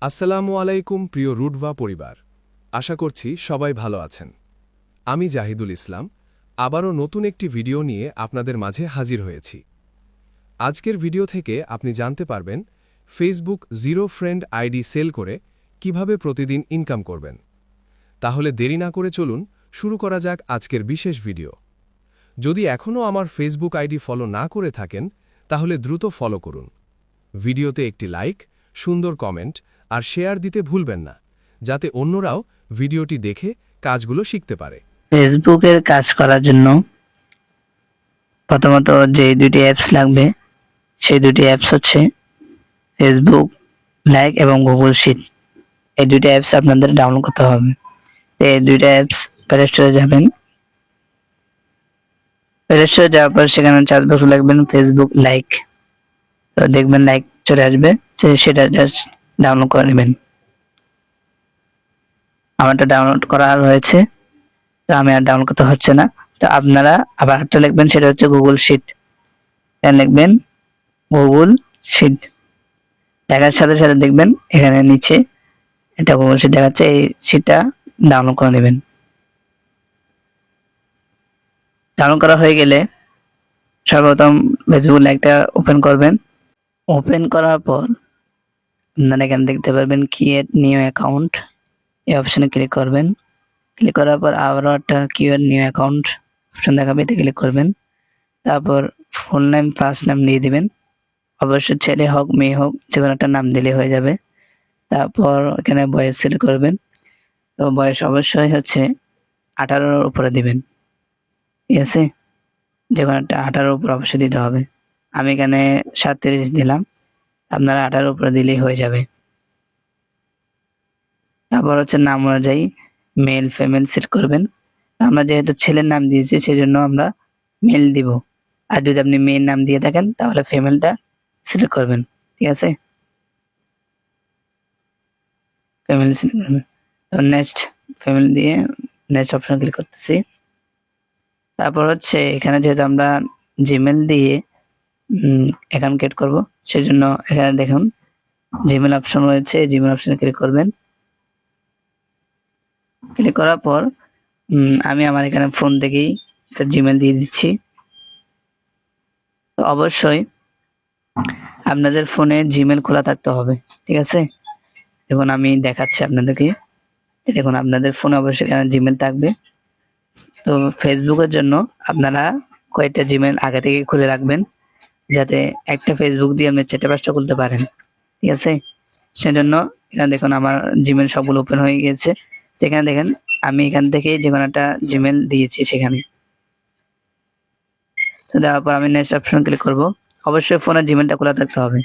আসসালামু আলাইকুম প্রিয় রুটভা পরিবার, আশা করছি সবাই ভালো আছেন। আমি জাহিদুল ইসলাম আবারও নতুন একটি ভিডিও নিয়ে আপনাদের মাঝে হাজির হয়েছি। আজকের ভিডিও থেকে আপনি জানতে পারবেন Facebook zero friend ID sell করে কিভাবে প্রতিদিন ইনকাম করবেন। তাহলে দেরি না করে চলুন শুরু করা যাক আজকের বিশেষ ভিডিও। যদি এখনও আমার ফেসবুক আইডি ফলো না করে থাকেন তাহলে দ্রুত ফলো করুন। ভিডিওতে একটি লাইক, সুন্দর কমেন্ট আর শেয়ার দিতে ভুলবেন না, যাতে অন্যরাও ভিডিওটি দেখে কাজগুলো শিখতে পারে। ফেসবুকের কাজ করার জন্য প্রথমত যে দুটি অ্যাপস লাগবে সেই দুটি অ্যাপস হচ্ছে ফেসবুক লাইক এবং গুগল শিট। এই দুইটা অ্যাপস আপনাদের ডাউনলোড করতে হবে। তো এই দুইটা অ্যাপস প্লে স্টোরে যাবেন। প্লে স্টোরে যাওয়ার পর সেখানে সার্চ বক্সে লিখবেন ফেসবুক লাইক, তো দেখবেন লাইক চলে আসবে, সেটা জাস্ট ডাউনলোড করে নেবেন। আমারটা ডাউনলোড করা হয়েছে, তো আমি আর ডাউনলোড করতে হচ্ছে না। তো আপনারা আবার একটা লিখবেন, সেটা হচ্ছে গুগল শিট। লিখবেন গুগল শিট, দেখার সাথে সাথে দেখবেন এখানে নিচে এটা গুগল শিট দেখাচ্ছে, এই শিটটা ডাউনলোড করে নেবেন। ডাউনলোড করা হয়ে গেলে সর্বপ্রথম ফেসবুক লাইকটা ওপেন করবেন। ওপেন করার পর আপনারা এখানে দেখতে পারবেন ক্রিয়েট নিউ অ্যাকাউন্ট, এই অপশনে ক্লিক করবেন। ক্লিক করার পর আবারও একটা ক্রিয়েট নিউ অ্যাকাউন্ট অপশন দেখাবে, এটা ক্লিক করবেন। তারপর ফুল নেম ফার্স্ট নেম দিয়ে দিবেন, অবশ্যই ছেলে হোক মেয়ে হোক যে কোনো একটা নাম দিলে হয়ে যাবে। তারপর এখানে বয়স সিলেক্ট করবেন, তো বয়স অবশ্যই হচ্ছে 18-র উপরে দিবেন, ঠিক আছে? যে কোনো একটা 18-র উপর অবশ্যই দিতে হবে। আমি এখানে 37 দিলাম, আপনারা 18-র উপরে দিলেই হয়ে যাবে। তারপর হচ্ছে নাম অনুযায়ী মেল ফিমেল সিলেক্ট করবেন। আমরা যেহেতু ছেলের নাম দিয়েছি সেজন্য আমরা মেল দিব, আর যদি আপনি মেয়ের নাম দিয়ে থাকেন তাহলে ফিমেলটা সিলেক্ট করবেন, ঠিক আছে? ফ্যামিলি সিলেক্ট করবেন। তো নেক্সট ফ্যামিলি দিয়ে নেক্সট অপশন ক্লিক করতেছি। তারপর হচ্ছে এখানে যেহেতু আমরা জিমেল দিয়ে অ্যাকাউন্ট ক্রিয়েট করব, সেজন্য এখানে দেখুন জিমেল অপশন রয়েছে, জিমেল অপশনে ক্লিক করবেন। ক্লিক করার পর আমি আমার এখানে ফোন থেকেই একটা জিমেল দিয়ে দিচ্ছি। তো অবশ্যই আপনাদের ফোনে জিমেল খোলা থাকতে হবে, ঠিক আছে? দেখুন আমি দেখাচ্ছি আপনাদেরকে, দেখুন আপনাদের ফোনে অবশ্যই এখানে জিমেল থাকবে। তো ফেসবুকের জন্য আপনারা কয়েকটা জিমেল আগে থেকে খুলে রাখবেন, যাতে একটা ফেসবুক দিয়ে আপনি 4-5টা খুলতে পারেন, ঠিক আছে? সেজন্য এখানে দেখুন আমার জিমেল সবগুলো ওপেন হয়ে গিয়েছে। এখানে দেখেন আমি এখান থেকে যে কোনো একটা জিমেল দিয়েছি সেখানে। তো দেওয়ার পর আমি নেক্সট অপশন ক্লিক করব। অবশ্যই ফোনের জিমেলটা খোলা থাকতে হবে।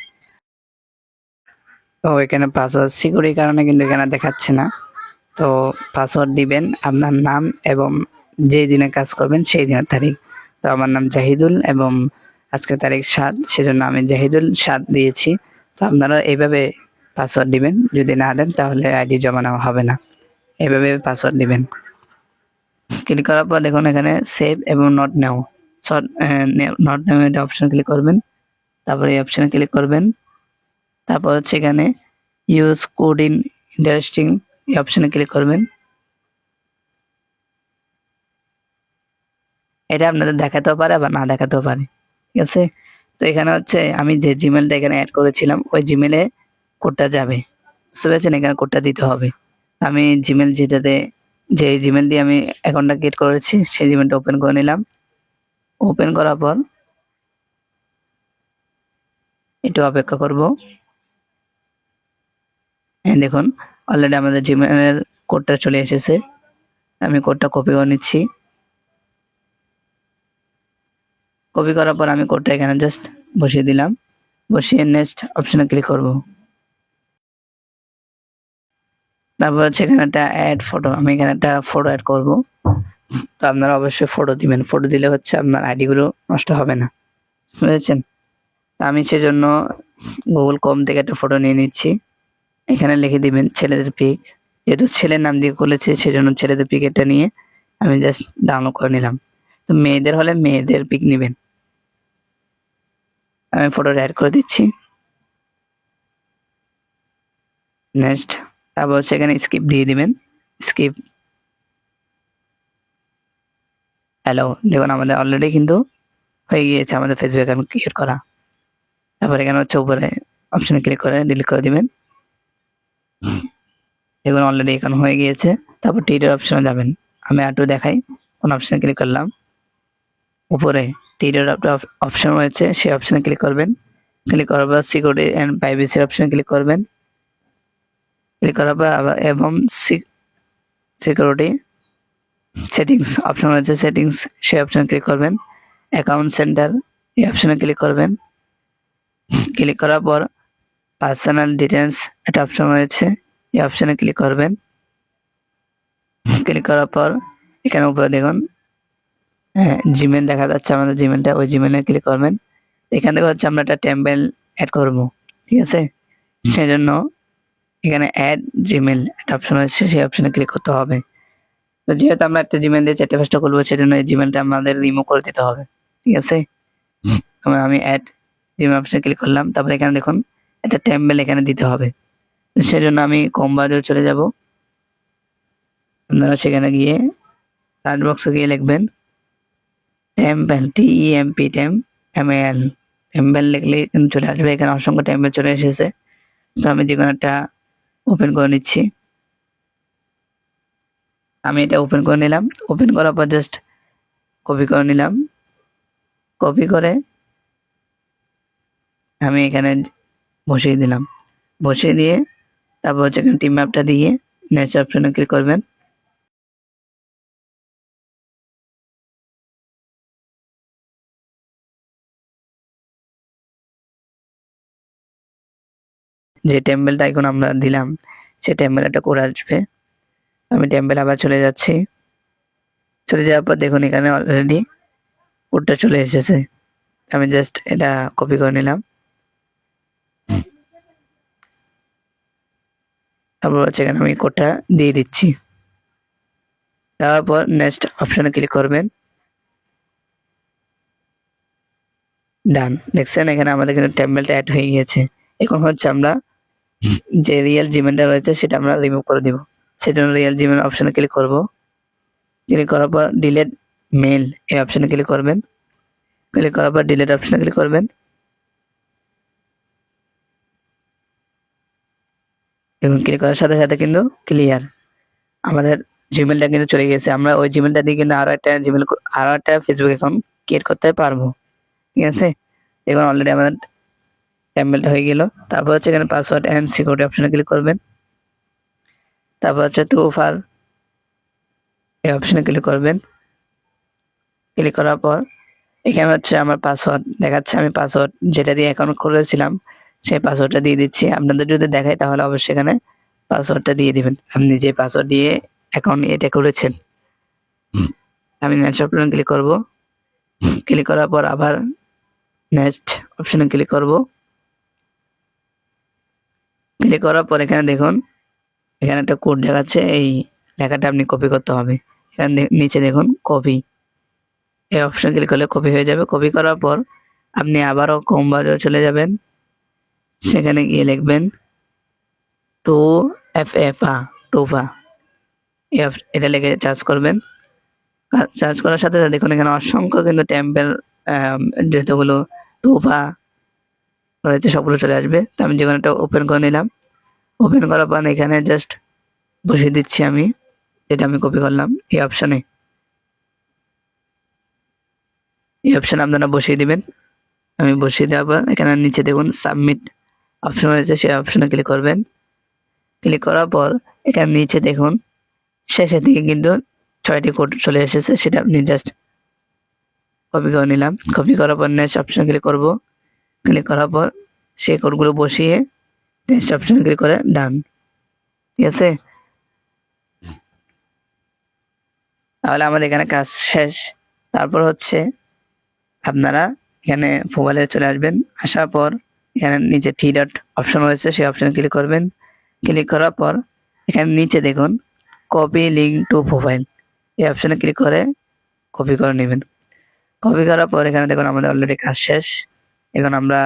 তো এখানে পাসওয়ার্ড সিকিউরিটির কারণে কিন্তু এখানে দেখাচ্ছে না। তো পাসওয়ার্ড দিবেন আপনার নাম এবং যেই দিনে কাজ করবেন সেই দিনের তারিখ। তো আমার নাম জাহিদুল এবং আজকের তারিখ 7, সেজন্য আমি জাহিদুল 7 দিয়েছি। তো আপনারা এইভাবে পাসওয়ার্ড দিবেন, যদি না দেন তাহলে আইডি জমা নেওয়া হবে না। এইভাবে পাসওয়ার্ড দিবেন। ক্লিক করার পর দেখুন এখানে সেভ এবং নট নাও, নট নাও এটা অপশন ক্লিক করবেন। তারপরে এই অপশনে ক্লিক করবেন। তারপর হচ্ছে এখানে ইউজ কোড ইন ইন্টারেস্টিং, এই অপশনে ক্লিক করবেন। এটা আপনাদের দেখাতেও পারে আবার না দেখাতেও পারে, ঠিক আছে? তো এখানে হচ্ছে আমি যে জিমেলটা এখানে অ্যাড করেছিলাম ওই জিমেলে কোডটা যাবে, বুঝতে পেরেছেন? এখানে কোডটা দিতে হবে। আমি জিমেল যে জিমেল দিয়ে আমি অ্যাকাউন্টটা ক্রিয়েট করেছি সেই জিমেলটা ওপেন করে নিলাম। ওপেন করার পর একটু অপেক্ষা করব। দেখুন অলরেডি আমাদের জিমেলের কোডটা চলে এসেছে। আমি কোডটা কপি করে নিচ্ছি। কপি করার পর আমি কোডটা এখানে জাস্ট বসিয়ে দিলাম, বসিয়ে নেক্সট অপশনে ক্লিক করব। তারপর হচ্ছে এখানে একটা অ্যাড ফটো, আমি এখানে একটা ফটো অ্যাড করব। তো আপনারা অবশ্যই ফটো দিবেন, ফটো দিলে হচ্ছে আপনার আইডি গুলো নষ্ট হবে না, বুঝেছেন? আমি সেজন্য গুগল কম থেকে একটা ফটো নিয়ে নিচ্ছি। এখানে লিখে দিবেন ছেলেদের পিক, যেহেতু ছেলের নাম দিয়ে খুলেছে সেজন্য ছেলেদের পিক এটা নিয়ে আমি জাস্ট ডাউনলোড করে নিলাম। তো মেয়েদের হলে মেয়েদের পিক নেবেন। আমি ফটোটা অ্যাড করে দিচ্ছি। নেক্সট, তারপর সেখানে স্কিপ দিয়ে দিবেন। স্কিপ। হ্যালো, দেখুন আমাদের অলরেডি কিন্তু হয়ে গিয়েছে আমাদের ফেসবুক অ্যাকাউন্ট ক্রিয়েট করা। তারপর এখানে হচ্ছে উপরে অপশনে ক্লিক করে ডিলিট করে দিবেন। দেখুন অলরেডি এখানে হয়ে গিয়েছে। তারপর টিডার অপশনে যাবেন। আমি একটু দেখাই, কোন অপশনে ক্লিক করলাম। উপরে টিডার অপশন রয়েছে, সেই অপশনে ক্লিক করবেন। ক্লিক করার পর সিকিউরিটি অ্যান্ড প্রাইভেসি অপশনে ক্লিক করবেন। ক্লিক করার পর আবার এবং সিকিউরিটি সেটিংস অপশন রয়েছে, সেটিংস সেই অপশনে ক্লিক করবেন। অ্যাকাউন্ট সেন্টার এই অপশনে ক্লিক করবেন। ক্লিক করার পর পার্সোনাল ডিটেলস একটা অপশন রয়েছে, এই অপশনে ক্লিক করবেন। ক্লিক করার পর এখানে উপরে দেখুন জিমেল দেখা যাচ্ছে, আমাদের জিমেলটা, ওই জিমেলে ক্লিক করবেন। এখান থেকে হচ্ছে আমরা একটা টেম্পল অ্যাড করব, ঠিক আছে? সেই জন্য এখানে অ্যাড জিমেল একটা অপশন রয়েছে, সেই অপশনে ক্লিক করতে হবে। তো যেহেতু আমরা একটা জিমেল দিয়ে 4টা 5টা করবো, সেজন্য এই জিমেলটা আমাদের রিমুভ করে দিতে হবে, ঠিক আছে? আমি অ্যাড জিমেল অপশনে ক্লিক করলাম। তারপর এখানে দেখুন একটা টেম্পল এখানে দিতে হবে। সেজন্য আমি কম্বাজে চলে যাব। আপনারা সেখানে গিয়ে সার্চ বক্সে গিয়ে লিখবেন টেম্পল, TEMP, TEMPL। টেম্পল লিখলে কিন্তু চলে আসবে। এখানে অসংখ্য টেম্পল চলে এসেছে। তো আমি যে কোনো একটা ওপেন করে নিচ্ছি। আমি এটা ওপেন করে নিলাম। ওপেন করার পর জাস্ট কপি করে নিলাম। কপি করে আমি এখানে বসিয়ে দিলাম। বসিয়ে দিয়ে তারপর হচ্ছে এখানে টিম ম্যাপটা দিয়ে নেক্সট অপশনে ক্লিক করবেন। যে টেম্পলটা এখন আমরা দিলাম, সেই টেম্পল একটা কোড আসবে। আমি টেম্পল আবার চলে যাচ্ছি। চলে যাওয়ার পর দেখুন এখানে অলরেডি কোডটা চলে এসেছে। আমি জাস্ট এটা কপি করে নিলাম। তারপর হচ্ছে এখানে আমি কোডটা দিয়ে দিচ্ছি। তারপর নেক্সট অপশনে ক্লিক করবেন। ডান। দেখছেন এখানে আমাদের কিন্তু টেম্পলেটা অ্যাড হয়ে গিয়েছে। এখন হচ্ছে আমরা যে রিয়েল জিমেলটা রয়েছে সেটা আমরা রিমুভ করে দিব। সেজন্য রিয়েল জিমেল অপশনে ক্লিক করব। ক্লিক করার পর ডিলিট মেল এই অপশনে ক্লিক করবেন। ক্লিক করার পর ডিলিট অপশনে ক্লিক করবেন। এবং ক্লিক করার সাথে সাথে কিন্তু ক্লিয়ার, আমাদের জিমেলটা কিন্তু চলে গেছে। আমরা ওই জিমেলটা দিয়ে কিন্তু আরো একটা ফেসবুক অ্যাকাউন্ট ক্রিয়েট করতে পারবো, ঠিক আছে? দেখুন অলরেডি আমাদের টেম্পলেটা হয়ে গেল। তারপর হচ্ছে এখানে পাসওয়ার্ড এন্ড সিকিউরিটি অপশনে ক্লিক করবেন। তারপর হচ্ছে টু ফার এই অপশনে ক্লিক করবেন। ক্লিক করার পর এখানে হচ্ছে আমার পাসওয়ার্ড দেখাচ্ছে। আমি পাসওয়ার্ড যেটা দিয়ে অ্যাকাউন্ট করেছিলাম সেই পাসওয়ার্ডটা দিয়ে দিচ্ছি। আপনাদের যদি দেখায় তাহলে অবশ্যই এখানে পাসওয়ার্ডটা দিয়ে দিবেন, আপনি যে পাসওয়ার্ড দিয়ে অ্যাকাউন্ট এটা করেছেন। আমি নেক্সট অপশনে ক্লিক করব। ক্লিক করার পর আবার নেক্সট অপশনে ক্লিক করব। ক্লিক করার পর এখানে দেখুন এখানে একটা কোড দেখাচ্ছে, এই লেখাটা আপনি কপি করতে হবে। এখানে নিচে দেখুন কপি, এই অপশন ক্লিক করলে কপি হয়ে যাবে। কপি করার পর আপনি আবারও কম্বাজে চলে যাবেন। সেখানে গিয়ে লিখবেন টুফা, এটা লিখে চার্জ করবেন। চার্জ করার সাথে সাথে দেখুন এখানে অসংখ্য কিন্তু টেম্পল যেগুলো টুফা রয়েছে সবগুলো চলে আসবে। তো আমি যেখানে একটা ওপেন করে নিলাম। ওপেন করার পর এখানে জাস্ট বসিয়ে দিচ্ছি আমি যেটা আমি কপি করলাম এই অপশনে। এই অপশনে আপনারা বসিয়ে দিবেন। আমি বসিয়ে দেওয়ার পর এখানে নিচে দেখুন সাবমিট অপশন রয়েছে, সেই অপশনে ক্লিক করবেন। ক্লিক করার পর এখানে নিচে দেখুন শেষের দিকে কিন্তু 6টি কোড চলে এসেছে, সেটা আপনি জাস্ট কপি করে নিলাম। কপি করার পর নেক্সট অপশনে ক্লিক করব। ক্লিক করার পর সেই কোডগুলো বসিয়ে নেক্সট অপশনে ক্লিক করে ডান, ঠিক আছে? তাহলে আমাদের এখানে কাজ শেষ। তারপর হচ্ছে আপনারা এখানে মোবাইলে চলে আসবেন। আসার পর এখানে নিচে থ্রি ডট অপশন রয়েছে, সেই অপশনে ক্লিক করবেন। ক্লিক করার পর এখানে নিচে দেখুন কপি লিঙ্ক টু প্রোফাইল এই অপশনে ক্লিক করে কপি করে নেবেন। কপি করার পর এখানে দেখুন আমাদের অলরেডি কাজ শেষ। এখন আমরা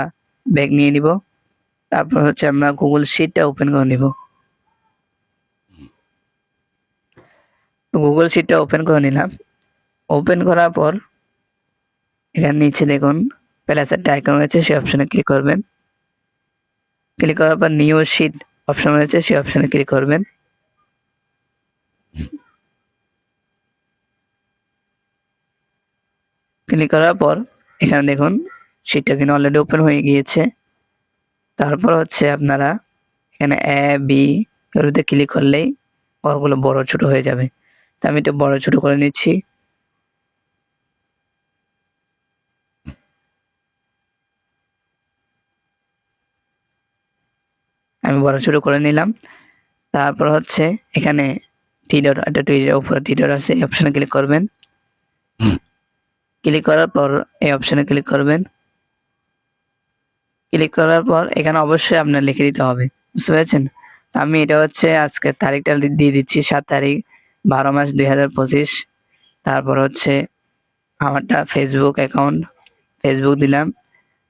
ব্যাক নিয়ে নিব। তারপর হচ্ছে আমরা গুগল শিটটা ওপেন করে নিব। গুগল শিটটা ওপেন করে নিলাম। ওপেন করার পর এখানে নিচে দেখুন প্লাস একটা আইকন রয়েছে, সেই অপশনে ক্লিক করবেন। ক্লিক করার পর নিউ শিট অপশন রয়েছে, সেই অপশনে ক্লিক করবেন। ক্লিক করার পর এখানে দেখুন শিটটা কিন্তু অলরেডি ওপেন হয়ে গিয়েছে। তারপর হচ্ছে আপনারা এখানে এ বি এগুলোতে ক্লিক করলেই ঘরগুলো বড় ছোট হয়ে যাবে। তো আমি এটা বড় ছোট করে নিচ্ছি। আমি বড় ছোট করে নিলাম। তারপর হচ্ছে এখানে উপরে টি ডট আছে, এই অপশনে ক্লিক করবেন। ক্লিক করার পর এই অপশনে ক্লিক করবেন। ক্লিক করার পর এখানে অবশ্যই আপনার লিখে দিতে হবে, বুঝতে পেরেছেন? তো আমি এটা হচ্ছে আজকে তারিখটা দিয়ে দিচ্ছি 7 তারিখ 12 মাস 2025। তারপর হচ্ছে আমারটা ফেসবুক অ্যাকাউন্ট, ফেসবুক দিলাম।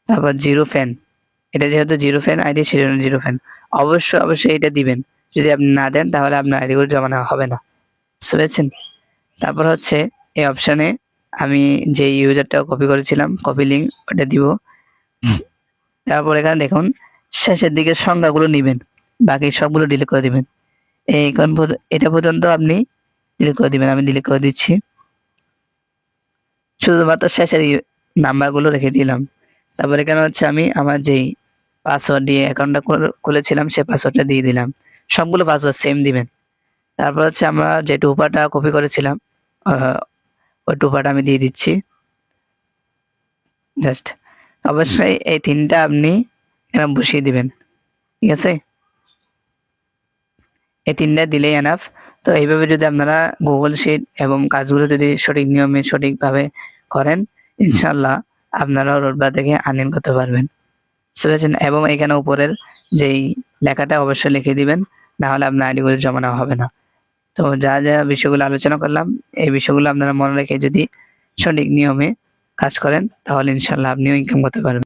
তারপর জিরো ফ্যান, এটা যেহেতু জিরো ফ্যান আইডি সেজন্য জিরো ফ্যান, অবশ্যই এটা দিবেন। যদি আপনি না দেন তাহলে আপনার আইডিগুলো জমা নেওয়া হবে না, বুঝতে পেরেছেন? তারপর হচ্ছে এই অপশানে আমি যে ইউজারটা কপি করেছিলাম কপি লিঙ্ক ওটা দিব। তারপর এখানে দেখুন শেষের দিকে সংখ্যাগুলো নেবেন, বাকি সবগুলো ডিলিট করে দিবেন। এটা পর্যন্ত আপনি ডিলিট করে দিবেন। আমি ডিলিট করে দিচ্ছি, শুধুমাত্র শেষের নাম্বারগুলো রেখে দিলাম। তারপর এখানে হচ্ছে আমি আমার যেই পাসওয়ার্ড দিয়ে অ্যাকাউন্টটা খুলেছিলাম সেই পাসওয়ার্ডটা দিয়ে দিলাম। সবগুলো পাসওয়ার্ড সেম দিবেন। তারপর হচ্ছে আমরা যে টুপাটা কপি করেছিলাম ওই টুপাটা আমি দিয়ে দিচ্ছি। জাস্ট অবশ্যই এই তিনটা আপনি এখানে বসিয়ে দিবেন, ঠিক আছে? এই তিনটা দিলেই এনাফ। তো এইভাবে যদি আপনারা গুগল শিট এবং কাজগুলো যদি সঠিক নিয়মে সঠিকভাবে করেন, ইনশাল্লাহ আপনারা রোডবার থেকে আর্নিং করতে পারবেন, বুঝতে পেরেছেন? এবং এখানে উপরের যেই লেখাটা অবশ্যই লিখে দিবেন, না হলে আপনার আইডিগুলো জমা নেওয়া হবে না। তো যা যা বিষয়গুলো আলোচনা করলাম এই বিষয়গুলো আপনারা মনে রেখে যদি সঠিক নিয়মে কাজ করেন তাহলে ইনশাল্লাহ আপনিও ইনকাম করতে পারবেন।